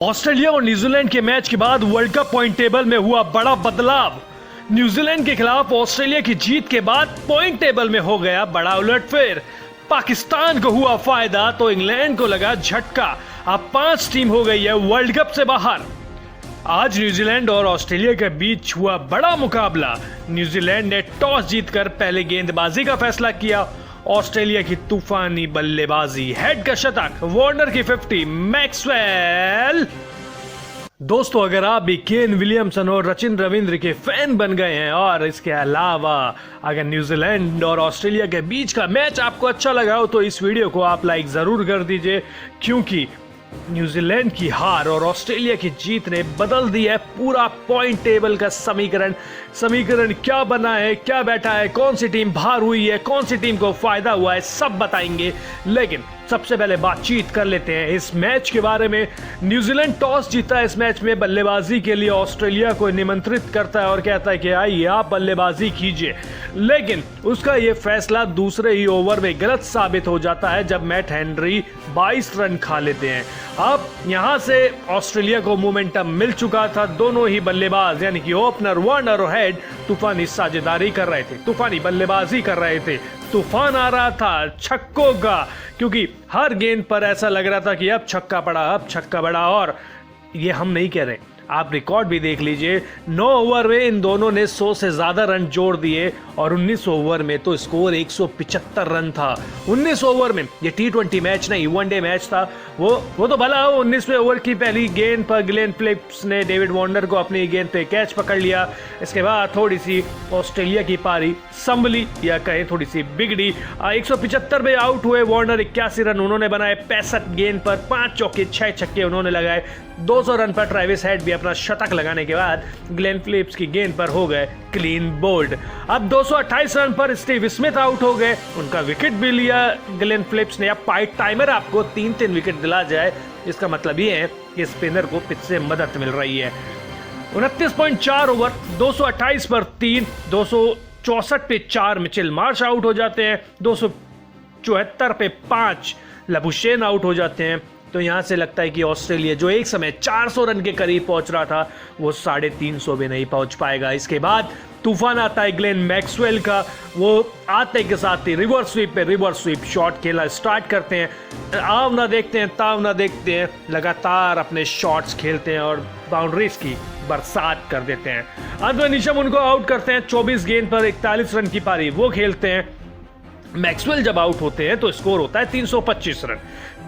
Australia और New Zealand के match के बाद वर्ल्ड कप पॉइंट टेबल में हुआ बड़ा बदलाव। न्यूजीलैंड के खिलाफ ऑस्ट्रेलिया की जीत के बाद पॉइंट टेबल में हो गया बड़ा उलटफेर। पाकिस्तान को हुआ फायदा तो इंग्लैंड को लगा झटका। अब 5 टीम हो गई है वर्ल्ड कप से बाहर। आज न्यूजीलैंड और ऑस्ट्रेलिया के बीच हुआ बड़ा मुकाबला। न्यूजीलैंड ने टॉस जीतकर पहले गेंदबाजी का फैसला किया। ऑस्ट्रेलिया की तूफानी बल्लेबाजी, हेड का शतक, वार्नर की 50, मैक्सवेल। दोस्तों, अगर आप भी केन विलियमसन और सचिन रविंद्र के फैन बन गए हैं और इसके अलावा अगर न्यूजीलैंड और ऑस्ट्रेलिया के बीच का मैच आपको अच्छा लगा हो तो इस वीडियो को आप लाइक जरूर कर दीजिए, क्योंकि न्यूजीलैंड की हार और ऑस्ट्रेलिया की जीत ने बदल दिया है पूरा पॉइंट टेबल का समीकरण क्या बना है, क्या बैठा है, कौन सी टीम बाहर हुई है, कौन सी टीम को फायदा हुआ है, सब बताएंगे। लेकिन सबसे पहले बातचीत कर लेते हैं इस मैच के बारे में। न्यूजीलैंड टॉस जीता है इस मैच में बल्लेबाजी के लिए, ऑस्ट्रेलिया को निमंत्रित करता है और कहता है कि आइए आप बल्लेबाजी कीजिए। लेकिन उसका यह फैसला दूसरे ही ओवर में गलत साबित हो जाता है जब मैट हेनरी 22 रन खा लेते हैं। अब यहां से ऑस्ट्रेलिया को मोमेंटम मिल चुका था। दोनों ही बल्लेबाज यानी कि ओपनर वार्नर और हेड तूफानी साझेदारी कर रहे थे, तूफानी बल्लेबाजी कर रहे थे। तूफान आ रहा था छक्कों का, क्योंकि हर गेंद पर ऐसा लग रहा था कि अब छक्का पड़ा, अब छक्का पड़ा। और ये हम नहीं कह रहे, आप रिकॉर्ड भी देख लीजिए। 9 ओवर में इन दोनों ने 100 से ज्यादा रन जोड़ दिए और 19 ओवर में तो स्कोर 175 रन था। 19 ओवर में, ये T20 मैच नहीं, वनडे मैच था। वो तो भला हो, 19वें ओवर की पहली गेंद पर ग्लेन फिलिप्स ने डेविड वार्नर को अपनी गेंद पे कैच पकड़ लिया। इसके बाद थोड़ी सी ऑस्ट्रेलिया की पारी संभली या कहें थोड़ी सी बिगड़ी। 175 में आउट हुए वार्नर, 81 रन उन्होंने बनाए 65 गेंद पर, 5 चौके 6 छक्के उन्होंने लगाए। 200 रन पर ट्रेविस हेड भी अपना शतक लगाने के बाद ग्लेन फिलिप्स की गेंद पर हो गए क्लीन बोल्ड। अब 228 रन पर स्टीव स्मिथ आउट हो गए, उनका विकेट भी लिया ग्लेन फिलिप्स ने। अब पाइट टाइमर आपको 3-3 विकेट दिला जाए, इसका मतलब ये है कि स्पिनर को पिच से मदद मिल रही है। 29.4 ओवर, 228 पर 3, 264 पे 4 मिचेल मार्श आउट हो जाते हैं, 274 पे 5 लबुशेन आउट हो जाते हैं। तो यहां से लगता है कि ऑस्ट्रेलिया जो एक समय 400 रन के करीब पहुंच रहा था वो 350 भी नहीं पहुंच पाएगा। इसके बाद तूफान आता है ग्लेन मैक्सवेल का। वो आते के साथ ही रिवर्स स्वीप शॉट खेला स्टार्ट करते हैं। आव ना देखते हैं, ताव ना देखते हैं, लगातार अपने शॉट्स खेलते हैं और बाउंड्रीज की बरसात कर देते हैं। अंत में निशम उनको आउट करते हैं। 24 गेंद पर 41 रन की पारी वो खेलते हैं। मैक्सवेल जब आउट होते हैं तो स्कोर होता है 325 रन।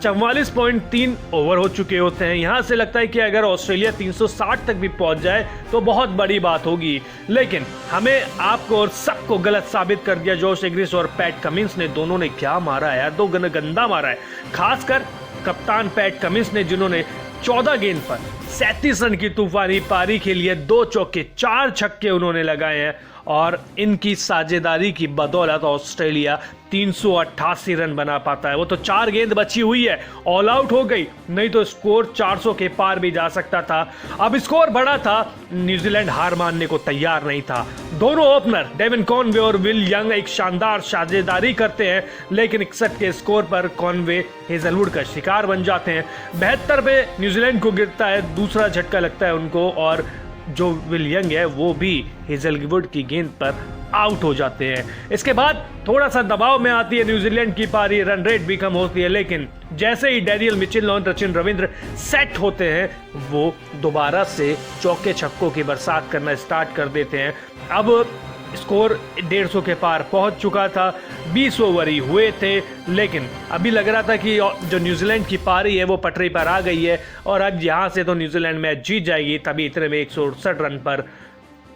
44.3 ओवर हो चुके होते हैं। यहां से लगता है कि अगर ऑस्ट्रेलिया 360 तक भी पहुंच जाए तो बहुत बड़ी बात होगी, लेकिन हमें, आपको और सबको गलत साबित कर दिया जोश एग्रिस और पैट कमिंस ने। दोनों ने क्या मारा है यार, दो गंदा मारा है। खासकर कप्तान पैट कमिंस ने, जिन्होंने 14 गेंद पर 37 रन की तूफानी पारी खेली है, 2 चौके 4 छक्के उन्होंने लगाए हैं और इनकी साझेदारी की बदौलत ऑस्ट्रेलिया 388 रन बना पाता है। वो तो 4 गेंद बची हुई है, ऑल आउट हो गई, नहीं तो स्कोर 400 के पार भी जा सकता था। अब स्कोर बड़ा था, न्यूजीलैंड हार मानने को तैयार नहीं था। दोनों ओपनर डेविन कॉनवे और विल यंग एक शानदार साझेदारी करते हैं, लेकिन 61 के स्कोर पर कॉनवे हेजलवुड का शिकार बन जाते हैं। 72 पे न्यूजीलैंड को गिरता है, दूसरा झटका लगता है उनको और जो विल यंग है वो भी हेजलवुड की गेंद पर आउट हो जाते हैं। इसके बाद थोड़ा सा दबाव में आती है न्यूजीलैंड की पारी, रन रेट भी कम होती है, लेकिन जैसे ही डैनियल मिचेल और सचिन रविंद्र सेट होते हैं वो दोबारा से चौके छक्कों की बरसात करना स्टार्ट कर देते हैं। अब स्कोर 150 के पार पहुंच चुका था, 20 ओवर ही हुए थे, लेकिन अभी लग रहा था कि जो न्यूजीलैंड की पारी है वो पटरी पर आ गई है और अब यहां से तो न्यूजीलैंड मैच जीत जाएगी। तभी इतने में 168 रन पर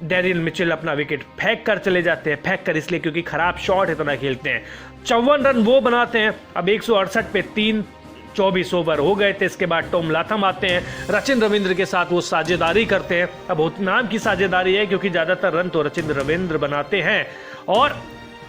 डैनियल मिचेल अपना विकेट फेंक कर चले जाते हैं। फेंक कर इसलिए क्योंकि खराब शॉट इतना खेलते हैं। 54 रन वो बनाते हैं। अब 168 पे 3, 24 ओवर हो गए थे। इसके बाद टॉम लाथम आते हैं, सचिन रविंद्र के साथ वो साझेदारी करते हैं। अब नाम की साझेदारी है क्योंकि ज्यादातर रन तो सचिन रविंद्र बनाते हैं और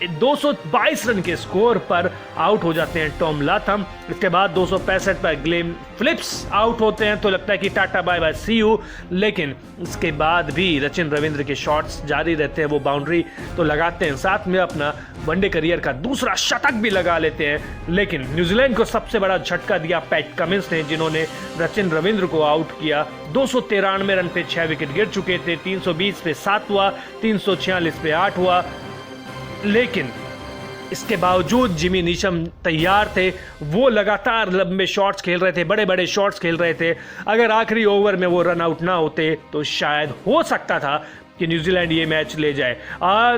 222 रन के स्कोर पर आउट हो जाते हैं टॉम लाथम। इसके बाद 265 पर ग्लेन फिलिप्स आउट होते हैं, तो लगता है कि tata bye bye see you. लेकिन इसके बाद भी सचिन रविंद्र के शॉट्स जारी रहते हैं, वो बाउंड्री तो लगाते हैं, साथ में अपना वनडे करियर का दूसरा शतक भी लगा लेते हैं। लेकिन न्यूजीलैंड को सबसे बड़ा झटका दिया पैट कमिंस ने, जिन्होंने सचिन रविंद्र को आउट किया। 293 रन पे 6 विकेट गिर चुके थे, 320 पे 7 हुआ, 346 पे 8 हुआ। लेकिन इसके बावजूद जिमी नीशम तैयार थे, वो लगातार लंबे शॉट्स खेल रहे थे, बड़े बड़े शॉट्स खेल रहे थे। अगर आखिरी ओवर में वो रन आउट ना होते तो शायद हो सकता था कि न्यूजीलैंड ये मैच ले जाए।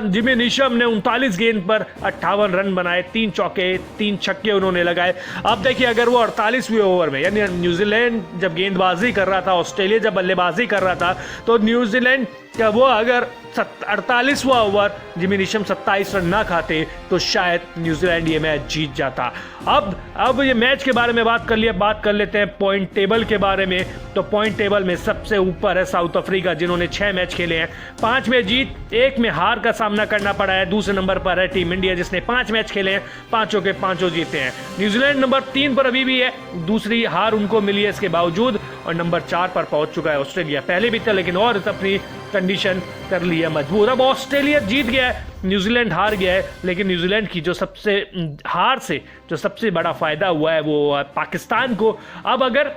जिमी नीशम ने 39 गेंद पर 58 रन बनाए, 3 चौके 3 छक्के उन्होंने लगाए। अब देखिए, अगर वो 48वें ओवर में, यानी न्यूजीलैंड जब गेंदबाजी कर रहा था, ऑस्ट्रेलिया जब बल्लेबाजी कर रहा था, तो न्यूजीलैंड का वो अगर 48वां ओवर जिमी नीशम 27 रन ना खाते तो शायद न्यूजीलैंड ये मैच जीत जाता। अब ये मैच के बारे में बात कर लेते हैं पॉइंट टेबल के बारे में। तो पॉइंट टेबल में सबसे ऊपर है साउथ अफ्रीका, जिन्होंने 6 मैच खेले हैं, 5 में जीत, 1 में हार का सामना करना पड़ा है। दूसरे नंबर पर है टीम इंडिया, जिसने 5 मैच खेले हैं, 5 के 5 जीते हैं। न्यूजीलैंड नंबर 3 पर अभी भी है, दूसरी हार उनको मिली है इसके बावजूद, और नंबर 4 पर पहुंच चुका है ऑस्ट्रेलिया। पहले भी था लेकिन और अपनी कंडीशन कर ली है मजबूत। अब ऑस्ट्रेलिया जीत गया है, न्यूजीलैंड हार गया है, लेकिन न्यूजीलैंड की जो सबसे बड़ा फायदा हुआ है वो पाकिस्तान को। अब अगर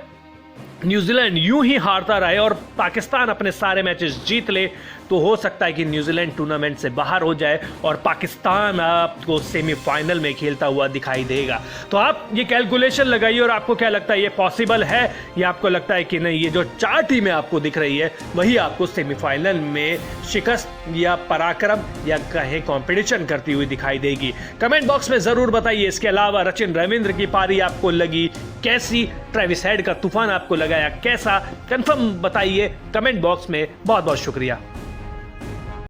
न्यूजीलैंड यूं ही हारता रहे और पाकिस्तान अपने सारे मैचेस जीत ले, तो हो सकता है कि न्यूजीलैंड टूर्नामेंट से बाहर हो जाए और पाकिस्तान आपको सेमीफाइनल में खेलता हुआ दिखाई देगा। तो आप ये कैलकुलेशन लगाइए और आपको क्या लगता है, ये पॉसिबल है या आपको लगता है कि नहीं, ये जो 4 टीमें आपको दिख रही है वही आपको सेमीफाइनल में शिकस्त या पराक्रम या कहीं कंपटीशन करती हुई दिखाई देगी? कमेंट बॉक्स में जरूर बताइए। इसके अलावा सचिन रविंद्र की पारी आपको लगी कैसी, ट्रेविस हेड का तूफान आपको लगाया कैसा, कंफर्म बताइए कमेंट बॉक्स में। बहुत बहुत शुक्रिया।